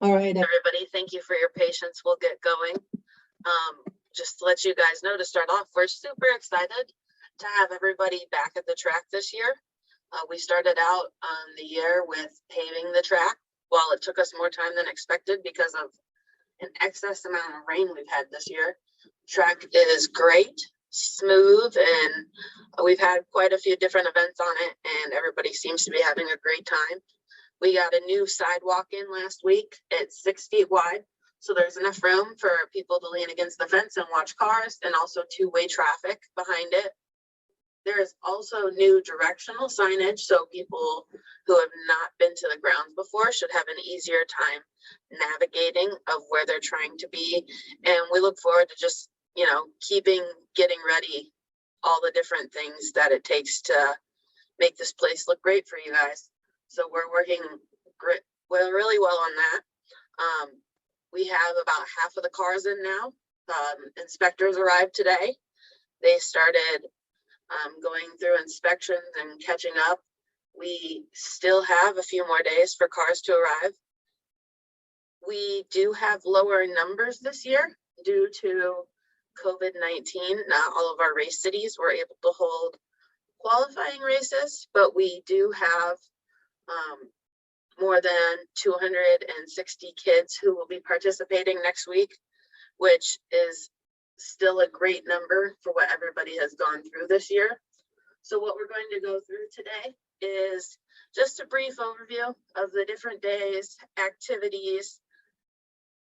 All right. Everybody, thank you for your patience. We'll get going. Just to let you guys know, to start off, we're super excited to have everybody back at the track this year. We started out the year with paving the track. While it took us more time than expected because of an excess amount of rain we've had this year, track is great, smooth, and we've had quite a few different events on it, and everybody seems to be having a great time. We got a new sidewalk in last week. It's 6 feet wide, so there's enough room for people to lean against the fence and watch cars, and also two-way traffic behind it. There is also new directional signage, so people who have not been to the grounds before should have an easier time navigating of where they're trying to be. And we look forward to just, getting ready all the different things that it takes to make this place look great for you guys. So we're working really well on that. We have about half of the cars in now. Inspectors arrived today. They started going through inspections and catching up. We still have a few more days for cars to arrive. We do have lower numbers this year due to COVID-19. Not all of our race cities were able to hold qualifying races, but we do have more than 260 kids who will be participating next week, which is still a great number for what everybody has gone through this year. So what we're going to go through today is just a brief overview of the different days, activities,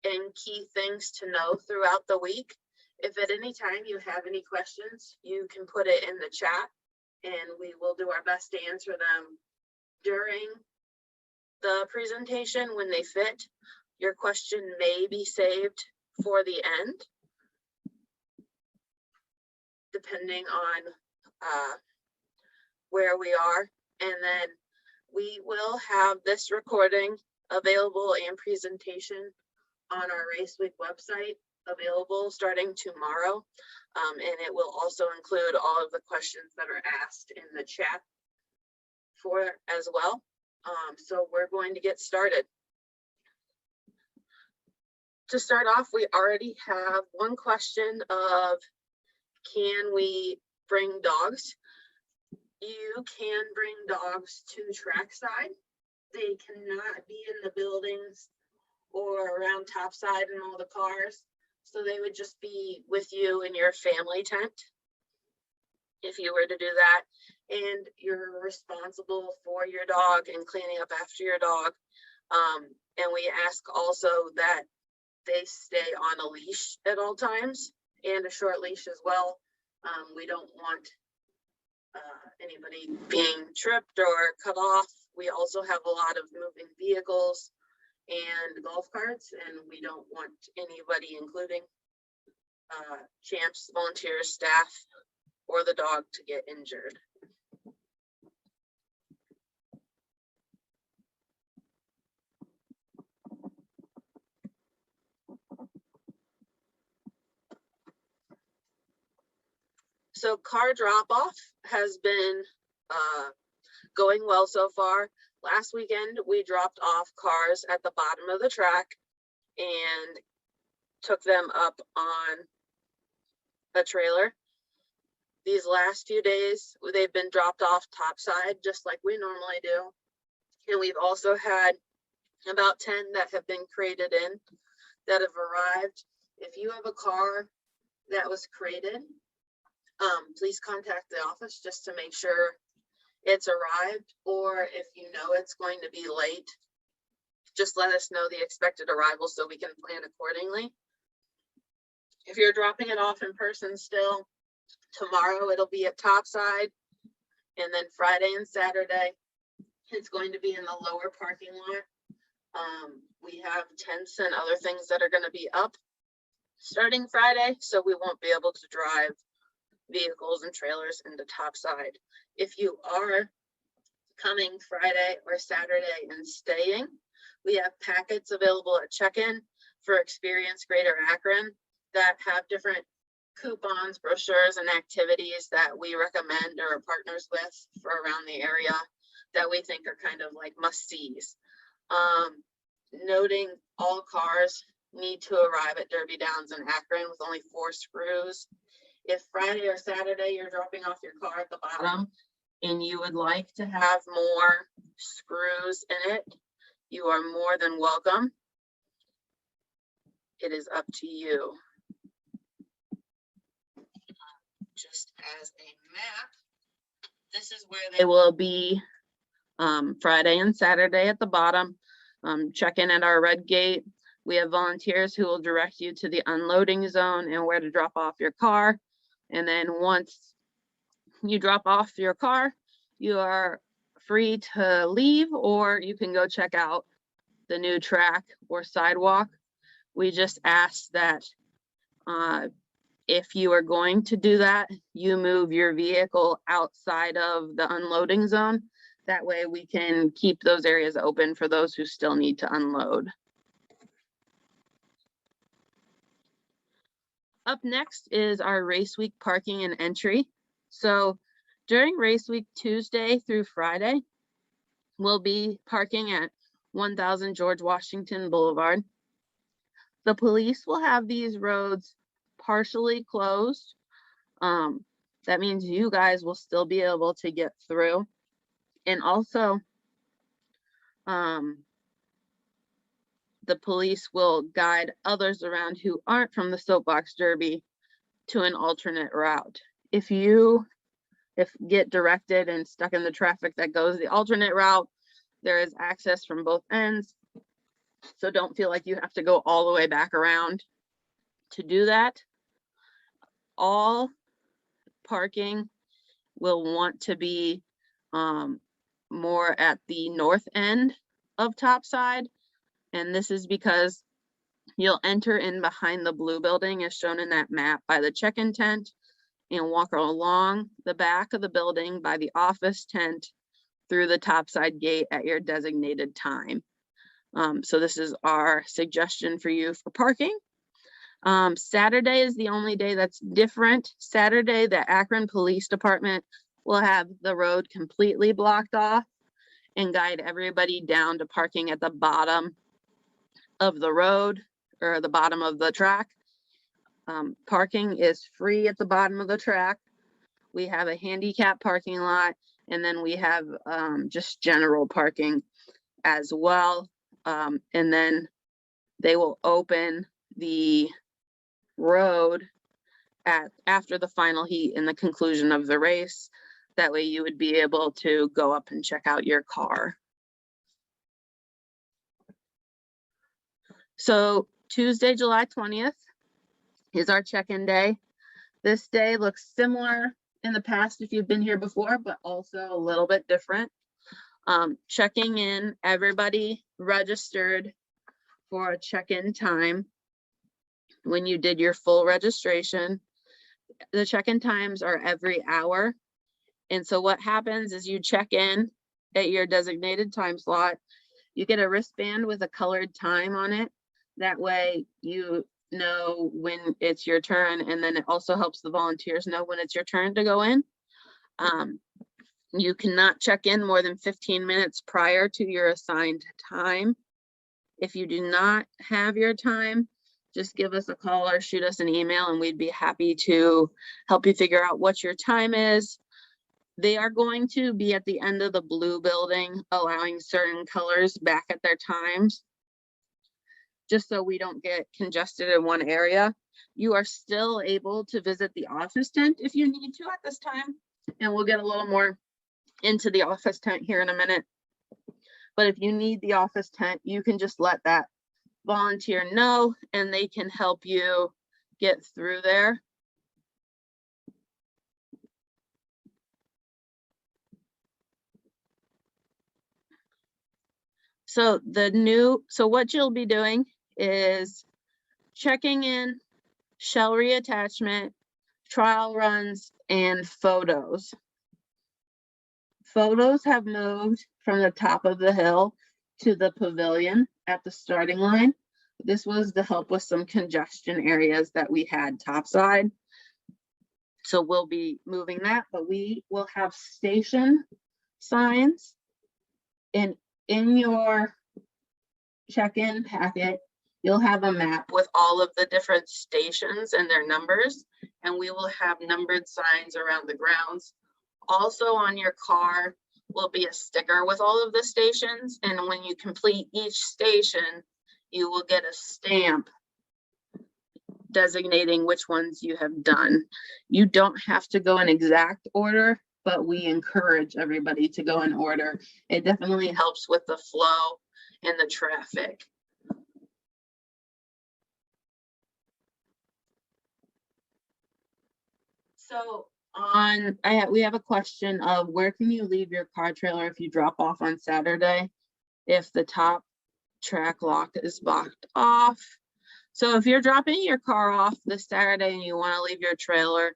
and key things to know throughout the week. If at any time you have any questions, you can put it in the chat and we will do our best to answer them during the presentation when they fit. Your question may be saved for the end, depending on where we are. And then we will have this recording available and presentation on our Race Week website available starting tomorrow. And it will also include all of the questions that are asked in the chat for as well. So we're going to get started. To start off, we already have one question of, can we bring dogs? You can bring dogs to trackside. They cannot be in the buildings or around topside and all the cars. So they would just be with you in your family tent if you were to do that. And you're responsible for your dog and cleaning up after your dog. And we ask also that they stay on a leash at all times and a short leash as well. We don't want anybody being tripped or cut off. We also have a lot of moving vehicles and golf carts, and we don't want anybody, including champs, volunteers, staff, or the dog, to get injured. So car drop-off has been going well so far. Last weekend, we dropped off cars at the bottom of the track and took them up on a trailer. These last few days, they've been dropped off topside, just like we normally do. And we've also had about 10 that have been crated in that have arrived. If you have a car that was crated, please contact the office just to make sure it's arrived, or if you know it's going to be late, just let us know the expected arrival so we can plan accordingly. If you're dropping it off in person still, tomorrow it'll be at topside, and then Friday and Saturday it's going to be in the lower parking lot. We have tents and other things that are going to be up starting Friday, so we won't be able to drive vehicles and trailers into topside. If you are coming Friday or Saturday and staying, we have packets available at check-in for Experience Greater Akron that have different coupons, brochures, and activities that we recommend or are partners with for around the area that we think are kind of like must-sees. Noting all cars need to arrive at Derby Downs in Akron with only 4 screws. If Friday or Saturday you're dropping off your car at the bottom and you would like to have more screws in it, you are more than welcome. It is up to you. Just as a map, this is where they will be Friday and Saturday at the bottom. Check in at our red gate. We have volunteers who will direct you to the unloading zone and where to drop off your car. And then once you drop off your car, you are free to leave, or you can go check out the new track or sidewalk. We just ask that if you are going to do that, you move your vehicle outside of the unloading zone. That way we can keep those areas open for those who still need to unload. Up next is our race week parking and entry. So during race week, Tuesday through Friday, we'll be parking at 1000 George Washington Boulevard. The police will have these roads partially closed. That means you guys will still be able to get through. And also, the police will guide others around who aren't from the Soapbox Derby to an alternate route. If get directed and stuck in the traffic that goes the alternate route, there is access from both ends. So don't feel like you have to go all the way back around to do that. All parking will want to be more at the north end of Topside. And this is because you'll enter in behind the blue building as shown in that map by the check-in tent and walk along the back of the building by the office tent through the Topside gate at your designated time. So this is our suggestion for you for parking. Saturday is the only day that's different. Saturday, the Akron Police Department will have the road completely blocked off and guide everybody down to parking at the bottom of the road or the bottom of the track. Parking is free at the bottom of the track. We have a handicap parking lot, and then we have just general parking as well. And then they will open the road after the final heat and the conclusion of the race. That way you would be able to go up and check out your car. So Tuesday, July 20th is our check-in day. This day looks similar in the past if you've been here before, but also a little bit different. Checking in, everybody registered for a check-in time when you did your full registration. The check-in times are every hour. And so what happens is you check in at your designated time slot. You get a wristband with a colored time on it. That way you know when it's your turn, and then it also helps the volunteers know when it's your turn to go in. You cannot check in more than 15 minutes prior to your assigned time. If you do not have your time, just give us a call or shoot us an email and we'd be happy to help you figure out what your time is. They are going to be at the end of the blue building, allowing certain colors back at their times, just so we don't get congested in one area. You are still able to visit the office tent if you need to at this time, and we'll get a little more into the office tent here in a minute. But if you need the office tent, you can just let that volunteer know and they can help you get through there. So what you'll be doing is checking in, shell reattachment, trial runs, and photos. Photos have moved from the top of the hill to the pavilion at the starting line. This was to help with some congestion areas that we had topside. So we'll be moving that, but we will have station signs. And in your check-in packet, you'll have a map with all of the different stations and their numbers, and we will have numbered signs around the grounds. Also on your car will be a sticker with all of the stations, and when you complete each station, you will get a stamp designating which ones you have done. You don't have to go in exact order, but we encourage everybody to go in order. It definitely helps with the flow and the traffic. So we have a question of where can you leave your car trailer if you drop off on Saturday if the top track lock is blocked off? So if you're dropping your car off this Saturday and you want to leave your trailer,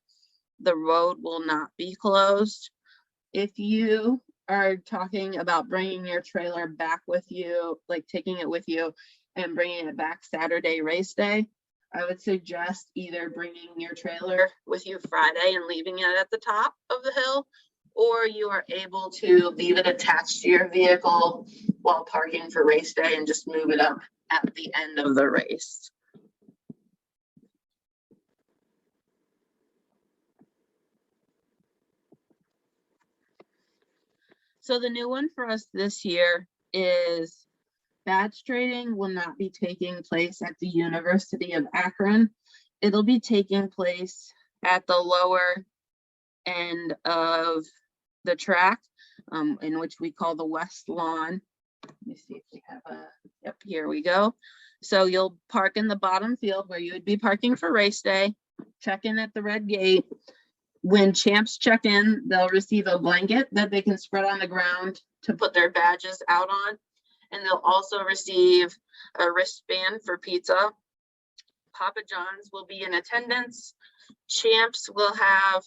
the road will not be closed. If you are talking about bringing your trailer back with you, like taking it with you and bringing it back Saturday race day, I would suggest either bringing your trailer with you Friday and leaving it at the top of the hill, or you are able to leave it attached to your vehicle while parking for race day and just move it up at the end of the race. So the new one for us this year is badge trading will not be taking place at the University of Akron. It'll be taking place at the lower end of the track, in which we call the West Lawn. Let me see if we have a, yep, here we go. So you'll park in the bottom field where you would be parking for race day, check in at the red gate. When champs check in, they'll receive a blanket that they can spread on the ground to put their badges out on. And they'll also receive a wristband for pizza. Papa John's will be in attendance. Champs will have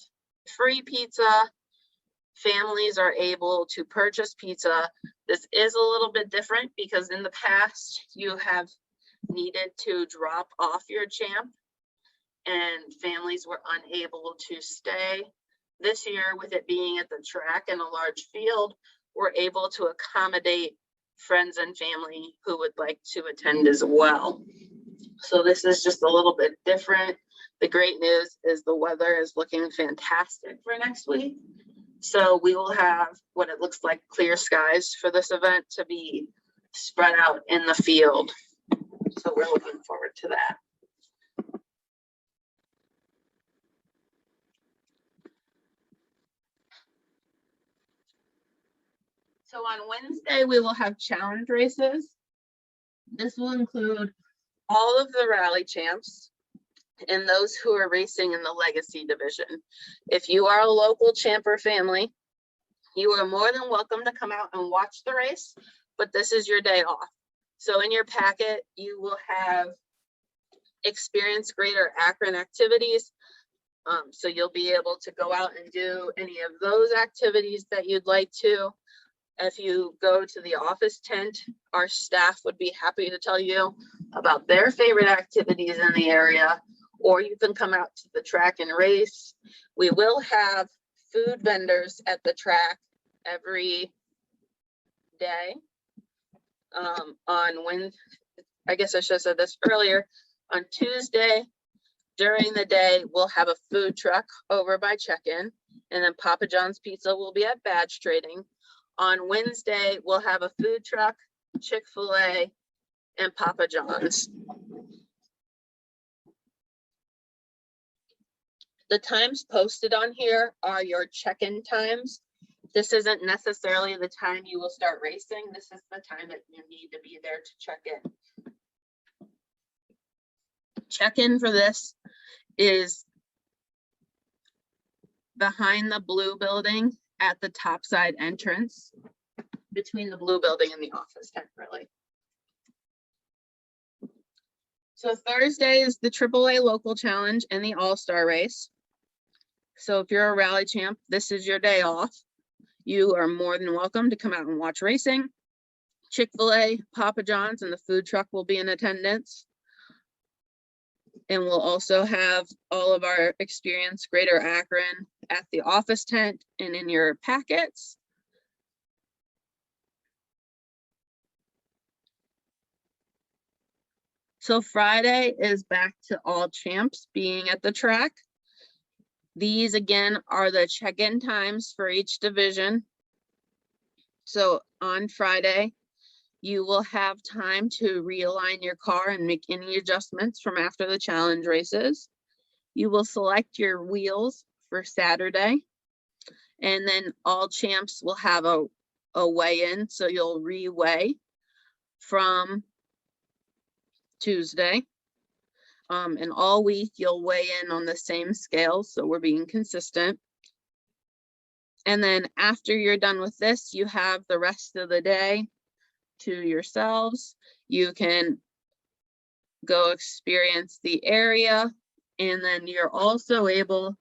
free pizza. Families are able to purchase pizza. This is a little bit different because in the past you have needed to drop off your champ and families were unable to stay. This year, with it being at the track in a large field, we're able to accommodate friends and family who would like to attend as well. So this is just a little bit different. The great news is the weather is looking fantastic for next week. So we will have what it looks like clear skies for this event to be spread out in the field. So we're looking forward to that. So on Wednesday, we will have challenge races. This will include all of the rally champs and those who are racing in the legacy division. If you are a local champ or family, you are more than welcome to come out and watch the race, but this is your day off. So in your packet, you will have experience Greater Akron activities. So you'll be able to go out and do any of those activities that you'd like to. If you go to the office tent, our staff would be happy to tell you about their favorite activities in the area, or you can come out to the track and race. We will have food vendors at the track every day. On Wednesday, I guess I should have said this earlier, on Tuesday during the day, we'll have a food truck over by check-in, and then Papa John's Pizza will be at badge trading. On Wednesday, we'll have a food truck, Chick-fil-A, and Papa John's. The times posted on here are your check-in times. This isn't necessarily the time you will start racing. This is the time that you need to be there to check in. Check-in for this is behind the blue building at the top side entrance, between the blue building and the office tent, really. So Thursday is the AAA local challenge and the all-star race. So if you're a rally champ, this is your day off. You are more than welcome to come out and watch racing. Chick-fil-A, Papa John's, and the food truck will be in attendance. And we'll also have all of our experience Greater Akron at the office tent and in your packets. So Friday is back to all champs being at the track. These again are the check-in times for each division. So on Friday, you will have time to realign your car and make any adjustments from after the challenge races. You will select your wheels for Saturday, and then all champs will have a weigh-in, so you'll re-weigh from Tuesday. And all week you'll weigh in on the same scale, so we're being consistent. And then after you're done with this, you have the rest of the day to yourselves. You can go experience the area, and then you're also able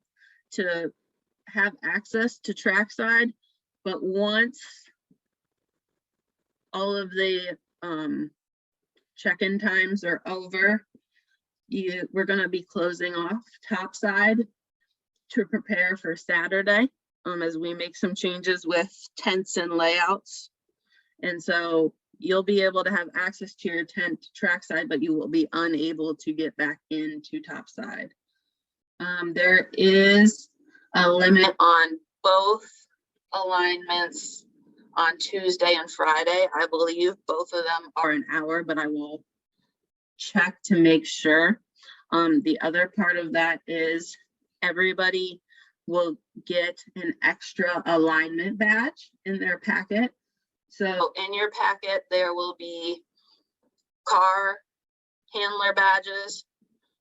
to have access to trackside. But once all of the check-in times are over, we're going to be closing off topside to prepare for Saturday, as we make some changes with tents and layouts. And so you'll be able to have access to your tent trackside, but you will be unable to get back into topside. There is a limit on both alignments on Tuesday and Friday. I believe both of them are an hour, but I will check to make sure. The other part of that is everybody will get an extra alignment badge in their packet. So in your packet, there will be car handler badges,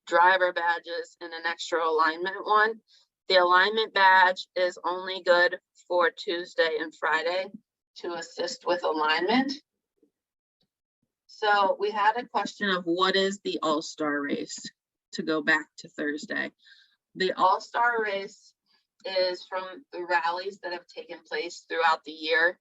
driver badges, and an extra alignment one. The alignment badge is only good for Tuesday and Friday to assist with alignment. So we had a question of what is the All-Star race, to go back to Thursday. The All-Star race is from the rallies that have taken place throughout the year.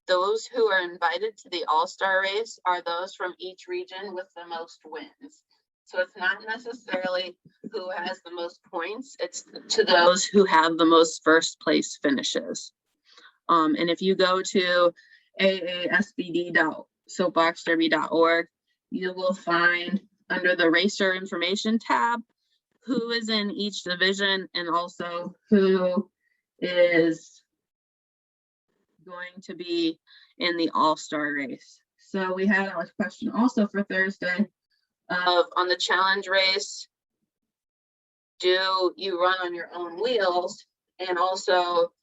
Those who are invited to the All-Star race are those from each region with the most wins. So it's not necessarily who has the most points, it's to those who have the most first place finishes. And if you go to aasbd.soapboxderby.org, you will find under the racer information tab who is in each division and also who is going to be in the All-Star race. So we had a question also for Thursday of on the challenge race, do you run on your own wheels? And also,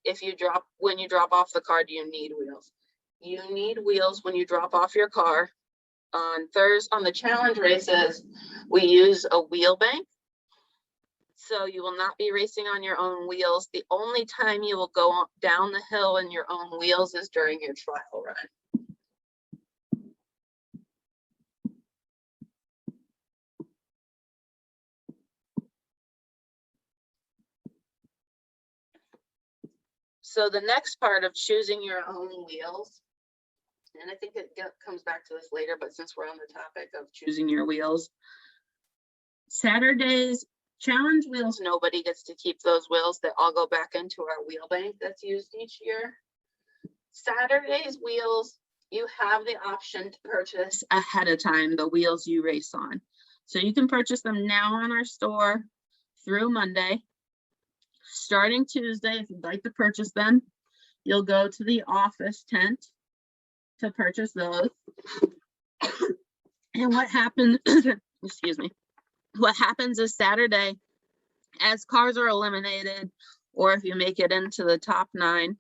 if you when you drop off the car, do you need wheels? You need wheels when you drop off your car. On the challenge races, we use a wheel bank. So you will not be racing on your own wheels. The only time you will go down the hill in your own wheels is during your trial run. So the next part of choosing your own wheels, and I think it comes back to this later, but since we're on the topic of choosing your wheels, Saturday's challenge wheels, nobody gets to keep those wheels. They all go back into our wheel bank that's used each year. Saturday's wheels, you have the option to purchase ahead of time the wheels you race on. So you can purchase them now on our store through Monday. Starting Tuesday, if you'd like to purchase them, you'll go to the office tent to purchase those. And what happens, excuse me, what happens is Saturday, as cars are eliminated, or if you make it into the top 9,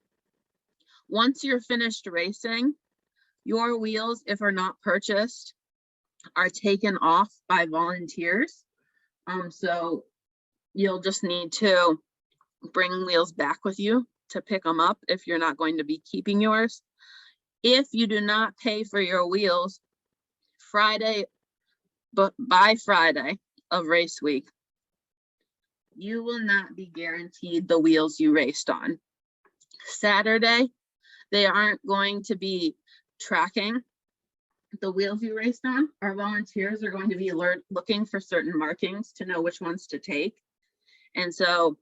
once you're finished racing, your wheels, if are not purchased, are taken off by volunteers. So you'll just need to bring wheels back with you to pick them up if you're not going to be keeping yours. If you do not pay for your wheels by Friday of race week, you will not be guaranteed the wheels you raced on. Saturday, they aren't going to be tracking the wheels you raced on. Our volunteers are going to be looking for certain markings to know which ones to take. And so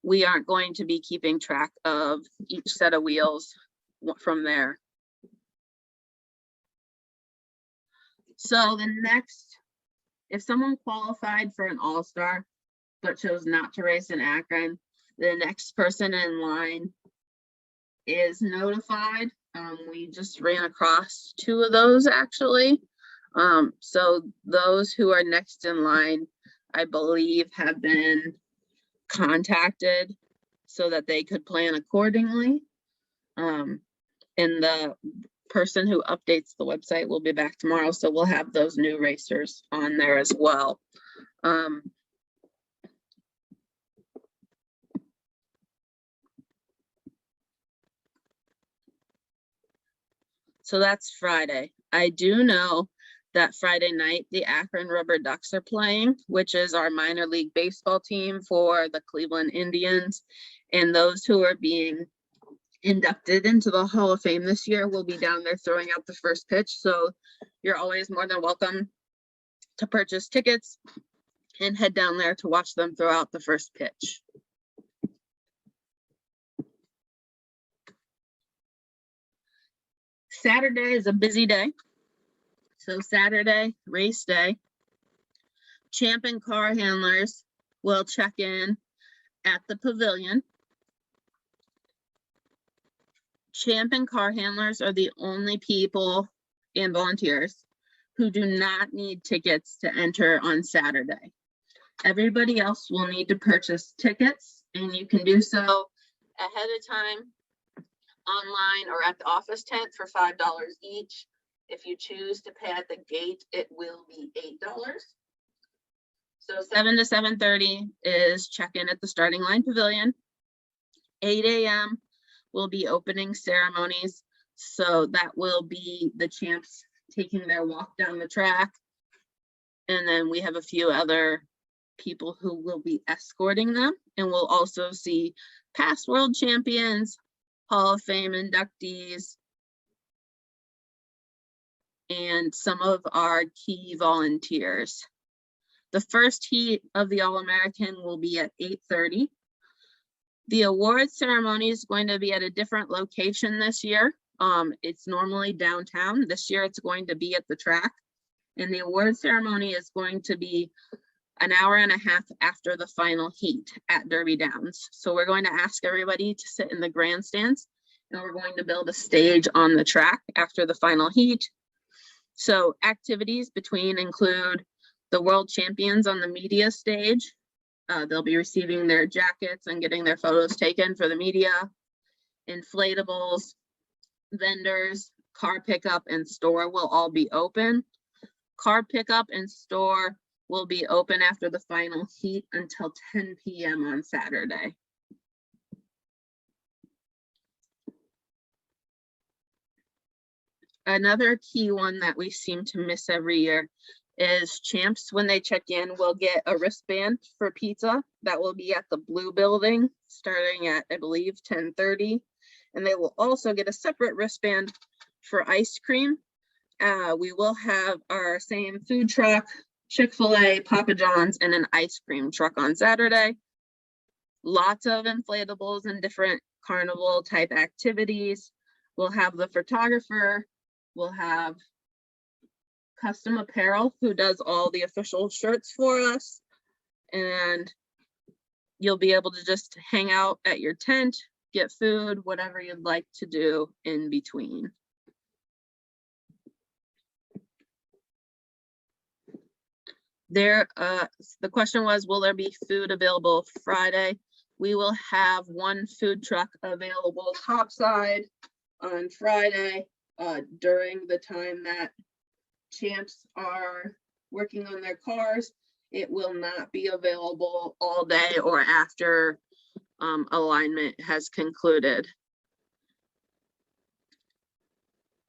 we aren't going to be keeping track of each set of wheels from there. So the next If someone qualified for an all-star but chose not to race in Akron, the next person in line is notified. We just ran across 2 of those actually. So those who are next in line, I believe, have been contacted so that they could plan accordingly. And the person who updates the website will be back tomorrow, so we'll have those new racers on there as well. So that's Friday. I do know that Friday night, the Akron Rubber Ducks are playing, which is our minor league baseball team for the Cleveland Indians. And those who are being inducted into the Hall of Fame this year will be down there throwing out the first pitch. So you're always more than welcome to purchase tickets and head down there to watch them throw out the first pitch. Saturday is a busy day. So Saturday, race day, Champ and car handlers will check in at the pavilion. Champ and car handlers are the only people and volunteers who do not need tickets to enter on Saturday. Everybody else will need to purchase tickets, and you can do so ahead of time, online, or at the office tent for $5 each. If you choose to pay at the gate, it will be $8. So 7 to 7:30 is check-in at the starting line pavilion. 8 a.m. will be opening ceremonies. So that will be the champs taking their walk down the track. And then we have a few other people who will be escorting them. And we'll also see past world champions, Hall of Fame inductees, and some of our key volunteers. The first heat of the All-American will be at 8:30. The award ceremony is going to be at a different location this year. It's normally downtown. This year it's going to be at the track. And the award ceremony is going to be an hour and a half after the final heat at Derby Downs. So we're going to ask everybody to sit in the grandstands, and we're going to build a stage on the track after the final heat. So activities between include the world champions on the media stage. They'll be receiving their jackets and getting their photos taken for the media. Inflatables, vendors, car pickup, and store will all be open. Car pickup and store will be open after the final heat until 10 p.m. on Saturday. Another key one that we seem to miss every year is champs, when they check in, will get a wristband for pizza that will be at the blue building starting at, I believe, 10:30. And they will also get a separate wristband for ice cream. We will have our same food truck, Chick-fil-A, Papa John's, and an ice cream truck on Saturday. Lots of inflatables and different carnival type activities. We'll have the photographer. We'll have Custom Apparel, who does all the official shirts for us. And you'll be able to just hang out at your tent, get food, whatever you'd like to do in between. The question was, will there be food available Friday? We will have one food truck available topside on Friday during the time that champs are working on their cars. It will not be available all day or after alignment has concluded.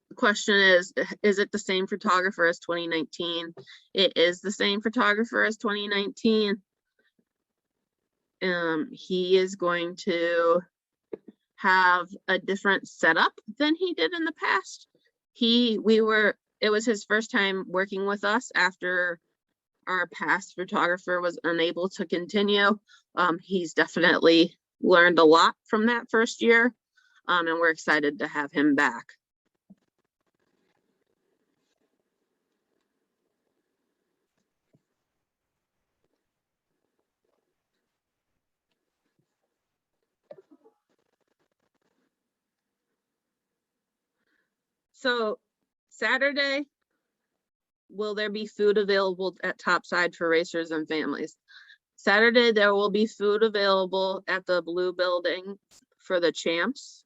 The question is it the same photographer as 2019? It is the same photographer as 2019. He is going to have a different setup than he did in the past. It was his first time working with us after our past photographer was unable to continue. He's definitely learned a lot from that first year, and we're excited to have him back. So Saturday, will there be food available at Topside for racers and families? Saturday, there will be food available at the Blue Building for the champs.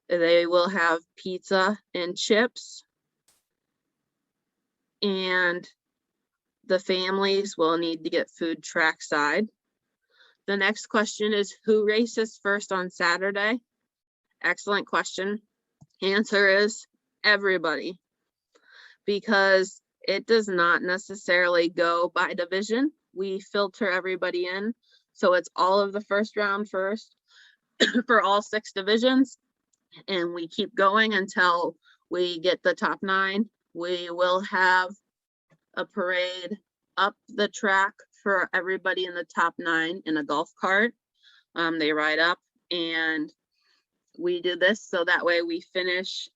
They will have pizza and chips. And the families will need to get food trackside. The next question is, who races first on Saturday? Excellent question. Answer is everybody, because it does not necessarily go by division. We filter everybody in. So it's all of the first round first for all 6 divisions. And we keep going until we get the top 9. We will have a parade up the track for everybody in the top 9 in a golf cart. They ride up, and we do this so that way we finish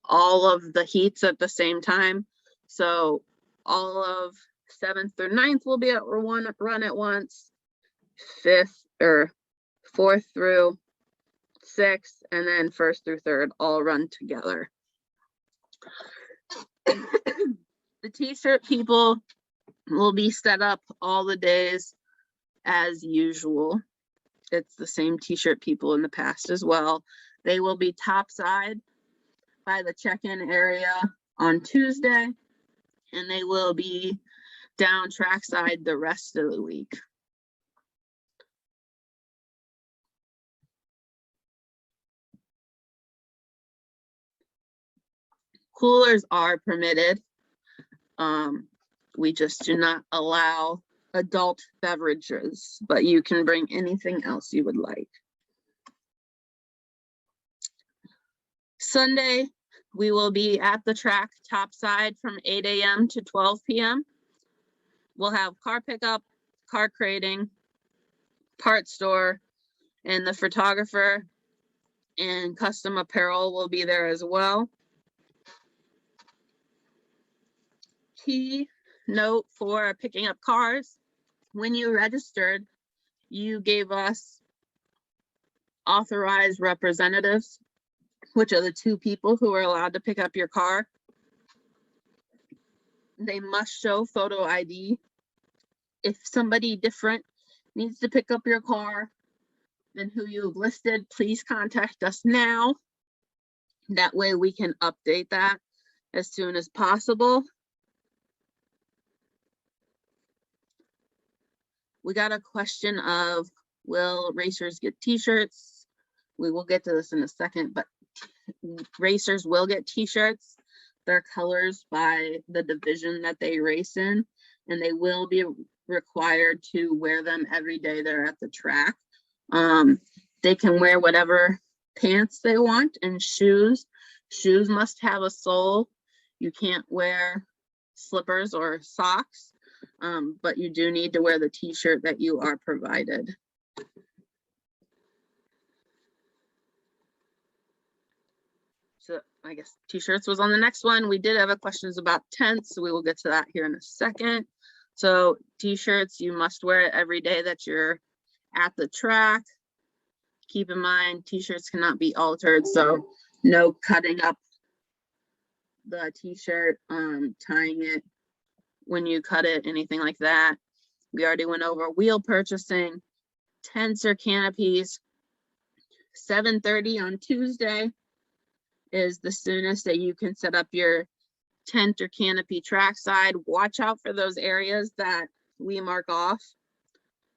all of the heats at the same time. So all of 7th through 9th will be at one run at once, 5th or 4th through 6th, and then 1st through 3rd all run together. The t-shirt people will be set up all the days as usual. It's the same t-shirt people in the past as well. They will be topside by the check-in area on Tuesday, and they will be down trackside the rest of the week. Coolers are permitted. We just do not allow adult beverages, but you can bring anything else you would like. Sunday, we will be at the track topside from 8 a.m. to 12 p.m. We'll have car pickup, car crating, part store, and the photographer and custom apparel will be there as well. Key note for picking up cars: when you registered, you gave us authorized representatives, which are the 2 people who are allowed to pick up your car. They must show photo ID. If somebody different needs to pick up your car than who you've listed, please contact us now. That way we can update that as soon as possible. We got a question of, will racers get t-shirts? We will get to this in a second, but racers will get t-shirts. They're colors by the division that they race in, and they will be required to wear them every day they're at the track. They can wear whatever pants they want, and shoes. Shoes must have a sole. You can't wear slippers or socks, but you do need to wear the t-shirt that you are provided. So I guess t-shirts was on the next one. We did have a questions about tents, so we will get to that here in a second. So t-shirts, you must wear it every day that you're at the track. Keep in mind, t-shirts cannot be altered, so no cutting up the t-shirt, tying it when you cut it, anything like that. We already went over wheel purchasing, tents or canopies. 7:30 on Tuesday is the soonest that you can set up your tent or canopy trackside. Watch out for those areas that we mark off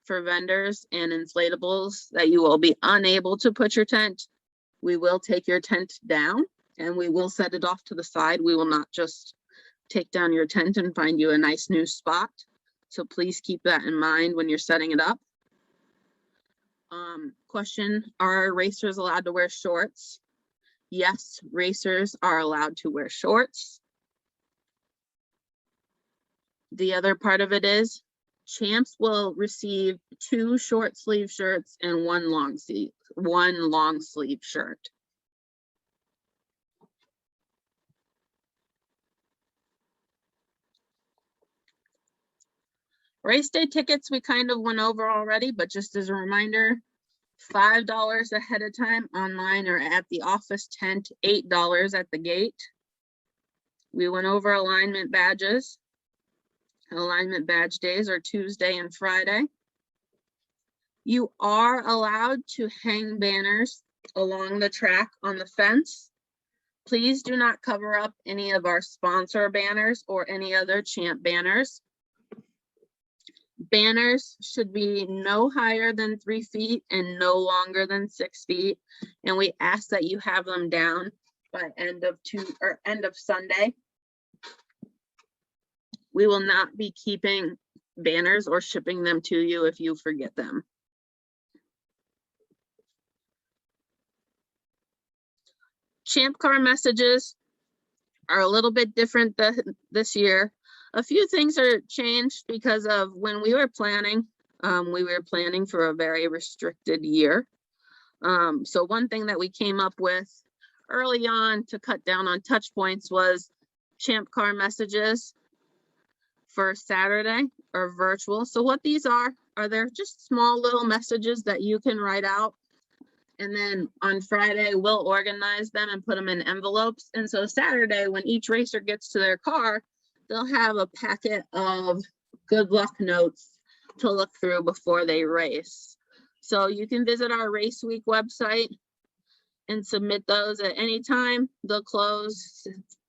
for vendors and inflatables that you will be unable to put your tent. We will take your tent down and we will set it off to the side. We will not just take down your tent and find you a nice new spot. So please keep that in mind when you're setting it up. Question, are racers allowed to wear shorts? Yes, racers are allowed to wear shorts. The other part of it is champs will receive 2 short sleeve shirts and one long sleeve shirt. Race day tickets we kind of went over already, but just as a reminder, $5 ahead of time online or at the office tent, $8 at the gate. We went over alignment badges. Alignment badge days are Tuesday and Friday. You are allowed to hang banners along the track on the fence. Please do not cover up any of our sponsor banners or any other champ banners. Banners should be no higher than 3 feet and no longer than 6 feet. And we ask that you have them down by end of Sunday. We will not be keeping banners or shipping them to you if you forget them. Champ car messages are a little bit different this year. A few things are changed because of when we were planning for a very restricted year. So one thing that we came up with early on to cut down on touch points was champ car messages for Saturday or virtual. So what these are they're just small little messages that you can write out. And then on Friday, we'll organize them and put them in envelopes. And so Saturday, when each racer gets to their car, they'll have a packet of good luck notes to look through before they race. So you can visit our Race Week website and submit those at any time. They'll close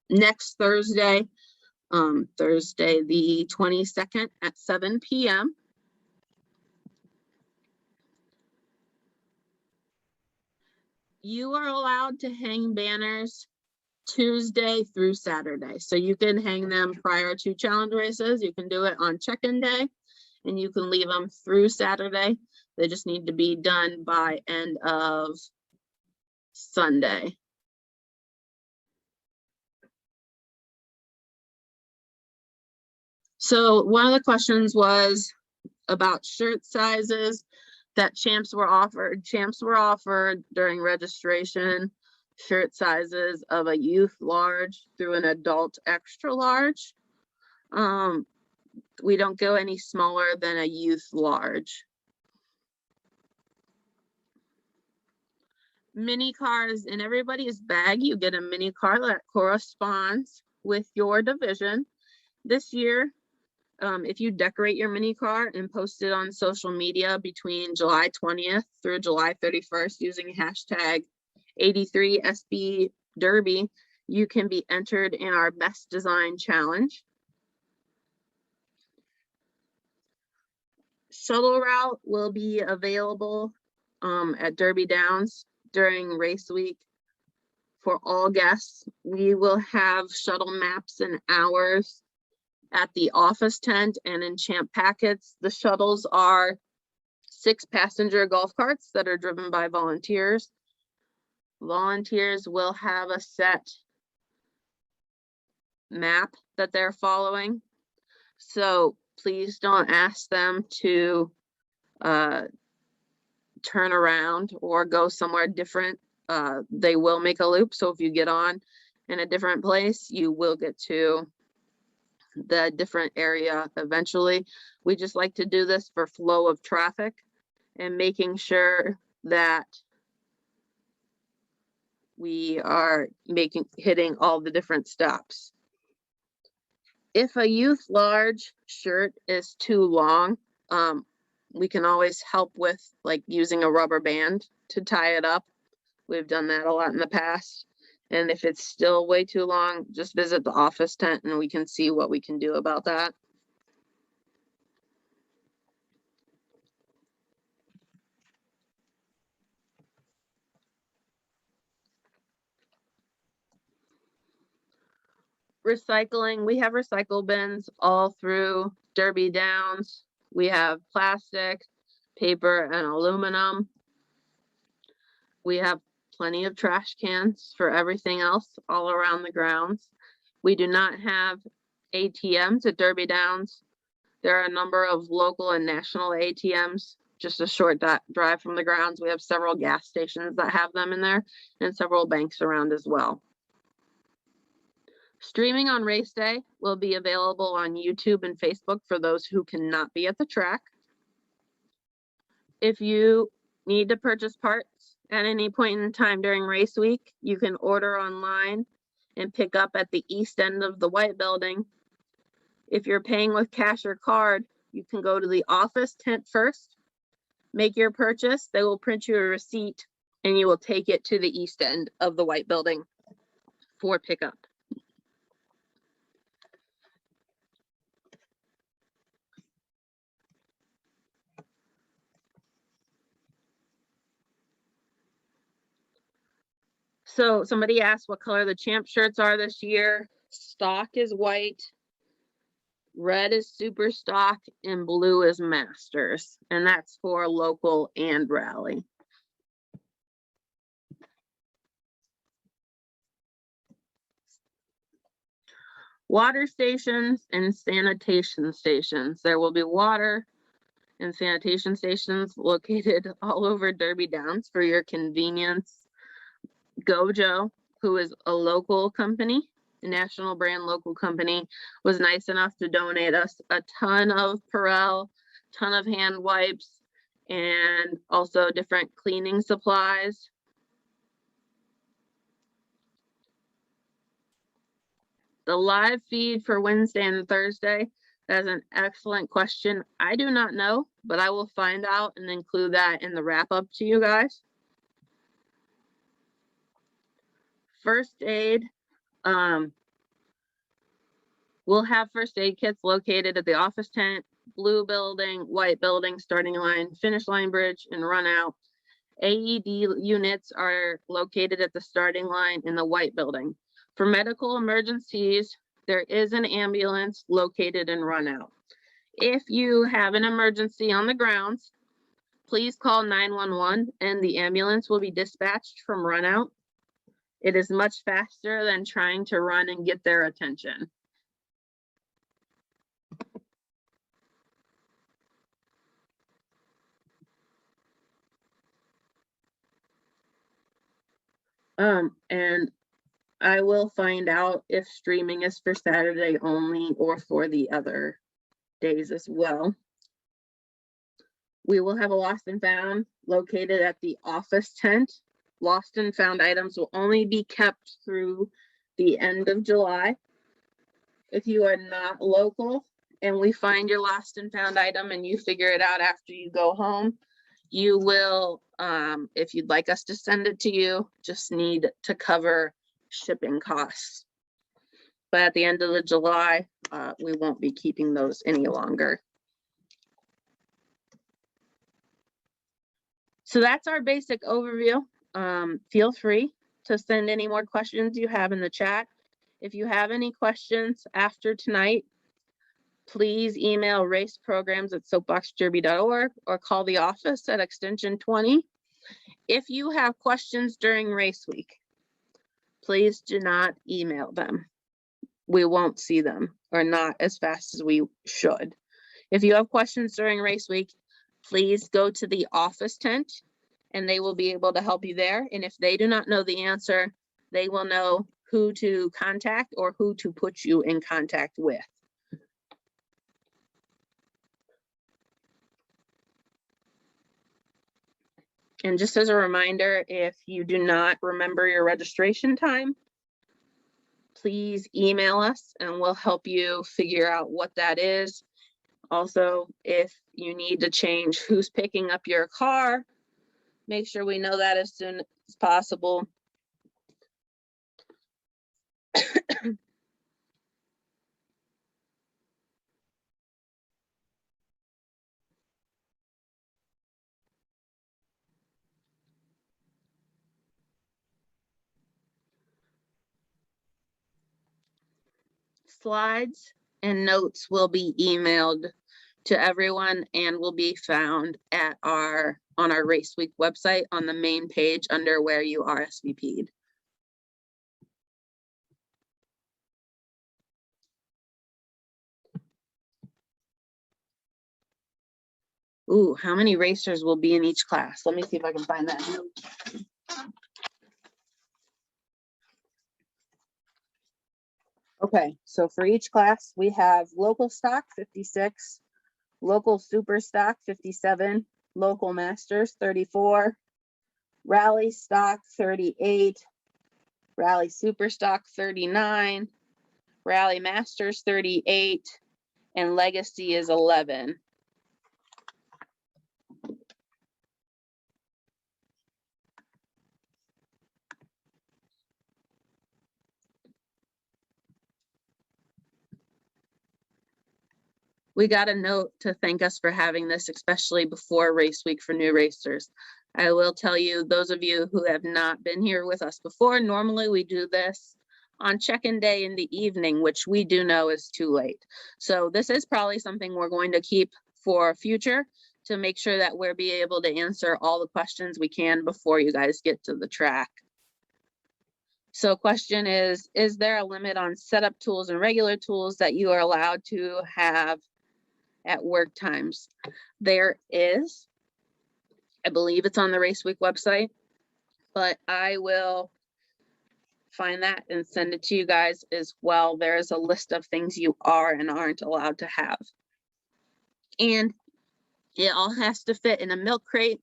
next Thursday, Thursday the 22nd at 7 p.m. You are allowed to hang banners Tuesday through Saturday. So you can hang them prior to challenge races. You can do it on check-in day and you can leave them through Saturday. They just need to be done by end of Sunday. So one of the questions was about shirt sizes that champs were offered. Champs were offered during registration shirt sizes of a youth large through an adult extra large. We don't go any smaller than a youth large. Mini cars in everybody's bag. You get a mini car that corresponds with your division. This year, if you decorate your mini car and post it on social media between July 20th through July 31st using hashtag 83SB Derby, you can be entered in our Best Design Challenge. Shuttle route will be available at Derby Downs during race week for all guests. We will have shuttle maps and hours at the office tent and in champ packets. The shuttles are 6-passenger golf carts that are driven by volunteers. Volunteers will have a set map that they're following. So please don't ask them to turn around or go somewhere different. They will make a loop. So if you get on in a different place, you will get to the different area eventually. We just like to do this for flow of traffic and making sure that we are hitting all the different stops. If a youth large shirt is too long, we can always help with like using a rubber band to tie it up. We've done that a lot in the past. And if it's still way too long, just visit the office tent and we can see what we can do about that. Recycling, we have recycle bins all through Derby Downs. We have plastic, paper, and aluminum. We have plenty of trash cans for everything else all around the grounds. We do not have ATMs at Derby Downs. There are a number of local and national ATMs, just a short drive from the grounds. We have several gas stations that have them in there and several banks around as well. Streaming on race day will be available on YouTube and Facebook for those who cannot be at the track. If you need to purchase parts at any point in time during race week, you can order online and pick up at the east end of the white building. If you're paying with cash or card, you can go to the office tent first, make your purchase, they will print you a receipt, and you will take it to the east end of the white building for pickup. So somebody asked what color the champ shirts are this year. Stock is white, red is super stock, and blue is masters. And that's for local and rally. Water stations and sanitation stations. There will be water and sanitation stations located all over Derby Downs for your convenience. Gojo, who is a local company, a national brand local company, was nice enough to donate us a ton of Perel, ton of hand wipes, and also different cleaning supplies. The live feed for Wednesday and Thursday, that is an excellent question. I do not know, but I will find out and include that in the wrap up to you guys. First aid, we'll have first aid kits located at the office tent, blue building, white building, starting line, finish line bridge, and run out. AED units are located at the starting line in the white building. For medical emergencies, there is an ambulance located in run out. If you have an emergency on the grounds, please call 911 and the ambulance will be dispatched from run out. It is much faster than trying to run and get their attention. And I will find out if streaming is for Saturday only or for the other days as well. We will have a lost and found located at the office tent. Lost and found items will only be kept through the end of July. If you are not local and we find your lost and found item and you figure it out after you go home, you will, if you'd like us to send it to you, just need to cover shipping costs. But at the end of the July, we won't be keeping those any longer. So that's our basic overview. Feel free to send any more questions you have in the chat. If you have any questions after tonight, please email raceprograms@soapboxderby.org or call the office at extension 20. If you have questions during race week, please do not email them. We won't see them, or not as fast as we should. If you have questions during race week, please go to the office tent and they will be able to help you there. And if they do not know the answer, they will know who to contact or who to put you in contact with. And just as a reminder, if you do not remember your registration time, please email us and we'll help you figure out what that is. Also, if you need to change who's picking up your car, make sure we know that as soon as possible. Slides and notes will be emailed to everyone and will be found at on our Race Week website on the main page under where you RSVP'd. Ooh, how many racers will be in each class? Let me see if I can find that note. Okay, so for each class, we have local stock 56, local super stock 57, local masters 34, rally stock 38, Rally Superstock 39, Rally Masters 38, and Legacy is 11. We got a note to thank us for having this, especially before race week for new racers. I will tell you, those of you who have not been here with us before, normally we do this on check-in day in the evening, which we do know is too late. So this is probably something we're going to keep for future to make sure that we'll be able to answer all the questions we can before you guys get to the track. So question is there a limit on setup tools and regular tools that you are allowed to have at work times? There is. I believe it's on the Race Week website, but I will find that and send it to you guys as well. There's a list of things you are and aren't allowed to have. And it all has to fit in a milk crate.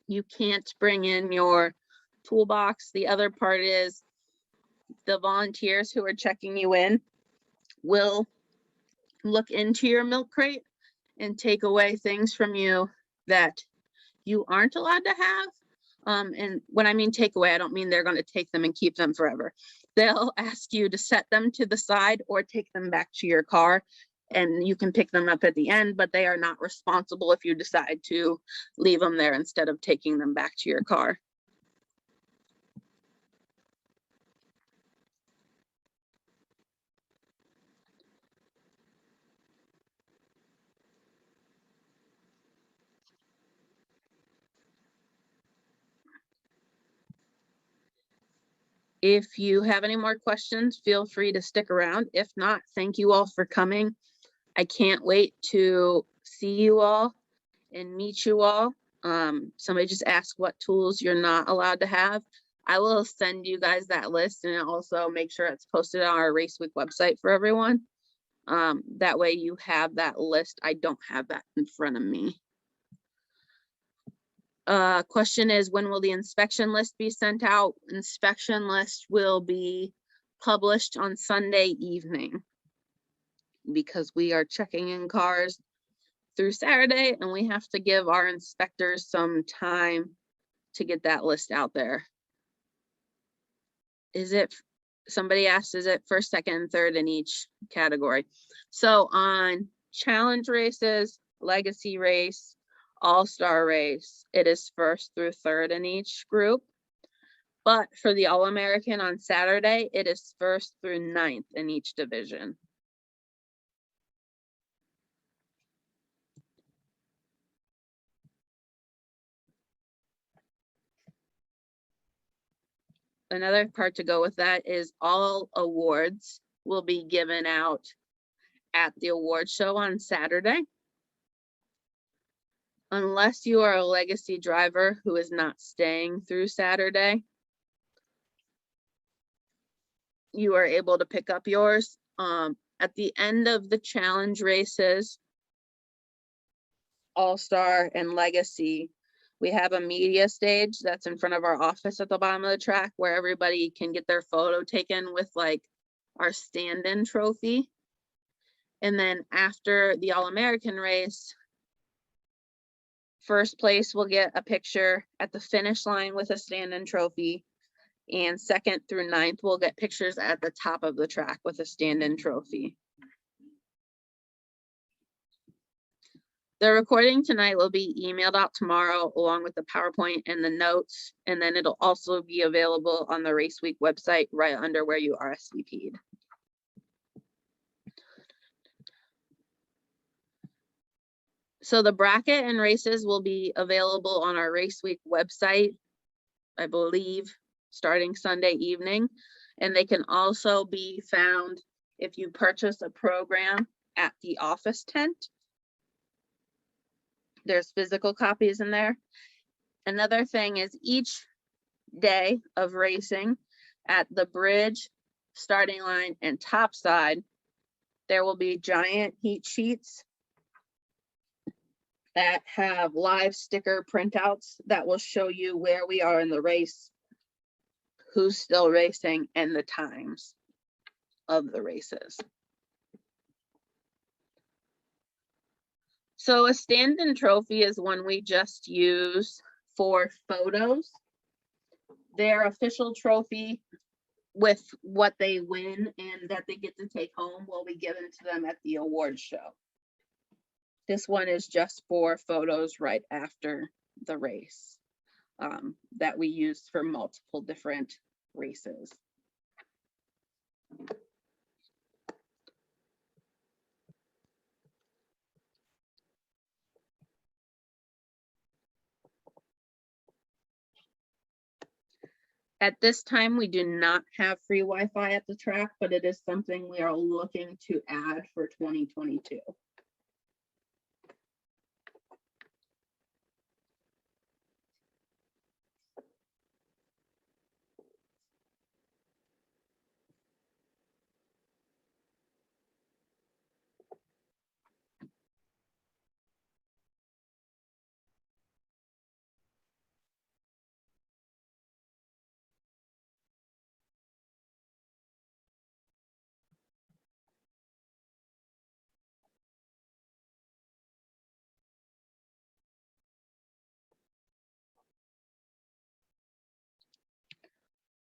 You can't bring in your toolbox. The other part is the volunteers who are checking you in will look into your milk crate and take away things from you that you aren't allowed to have. And when I mean take away, I don't mean they're going to take them and keep them forever. They'll ask you to set them to the side or take them back to your car, and you can pick them up at the end, but they are not responsible if you decide to leave them there instead of taking them back to your car. If you have any more questions, feel free to stick around. If not, thank you all for coming. I can't wait to see you all and meet you all. Somebody just asked what tools you're not allowed to have. I will send you guys that list and also make sure it's posted on our Race Week website for everyone. That way you have that list. I don't have that in front of me. Question is, when will the inspection list be sent out? Inspection list will be published on Sunday evening because we are checking in cars through Saturday and we have to give our inspectors some time to get that list out there. Is it, somebody asked, is it first, second, third in each category? So on challenge races, legacy race, all-star race, it is first through third in each group. But for the All-American on Saturday, it is first through ninth in each division. Another part to go with that is all awards will be given out at the award show on Saturday. Unless you are a legacy driver who is not staying through Saturday, you are able to pick up yours. At the end of the challenge races, All-Star and Legacy, we have a media stage that's in front of our office at the bottom of the track where everybody can get their photo taken with like our stand-in trophy. And then after the All-American race, first place will get a picture at the finish line with a stand-in trophy. And second through ninth will get pictures at the top of the track with a stand-in trophy. The recording tonight will be emailed out tomorrow along with the PowerPoint and the notes, and then it'll also be available on the Race Week website right under where you RSVP'd. So the bracket and races will be available on our Race Week website, I believe, starting Sunday evening, and they can also be found if you purchase a program at the office tent. There's physical copies in there. Another thing is each day of racing at the bridge, starting line, and top side, there will be giant heat sheets that have live sticker printouts that will show you where we are in the race. who's still racing and the times of the races. So a stand-in trophy is one we just use for photos. Their official trophy with what they win and that they get to take home will be given to them at the award show. This one is just for photos right after the race that we use for multiple different races. At this time, we do not have free Wi-Fi at the track, but it is something we are looking to add for 2022.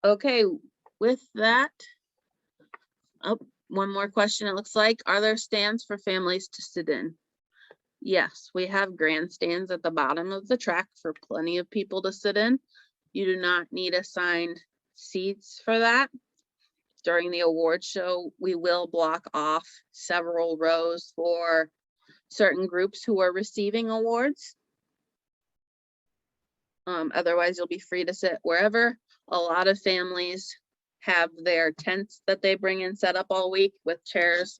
Okay, with that, oh, one more question. It looks like, are there stands for families to sit in? Yes, we have grandstands at the bottom of the track for plenty of people to sit in. You do not need assigned seats for that. During the award show, we will block off several rows for certain groups who are receiving awards. Otherwise, you'll be free to sit wherever. A lot of families have their tents that they bring in set up all week with chairs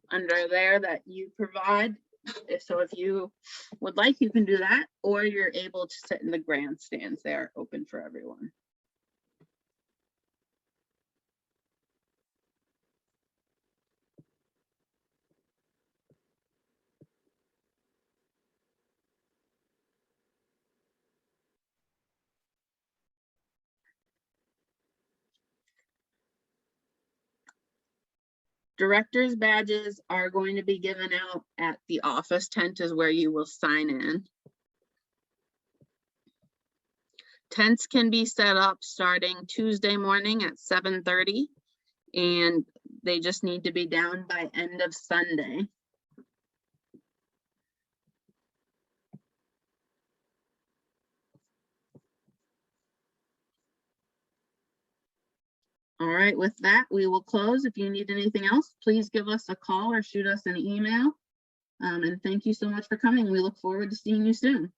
under there that you provide. So if you would like, you can do that, or you're able to sit in the grandstands. They are open for everyone. Director's badges are going to be given out at the office tent is where you will sign in. Tents can be set up starting Tuesday morning at 7:30, and they just need to be down by end of Sunday. All right, with that, we will close. If you need anything else, please give us a call or shoot us an email. And thank you so much for coming. We look forward to seeing you soon.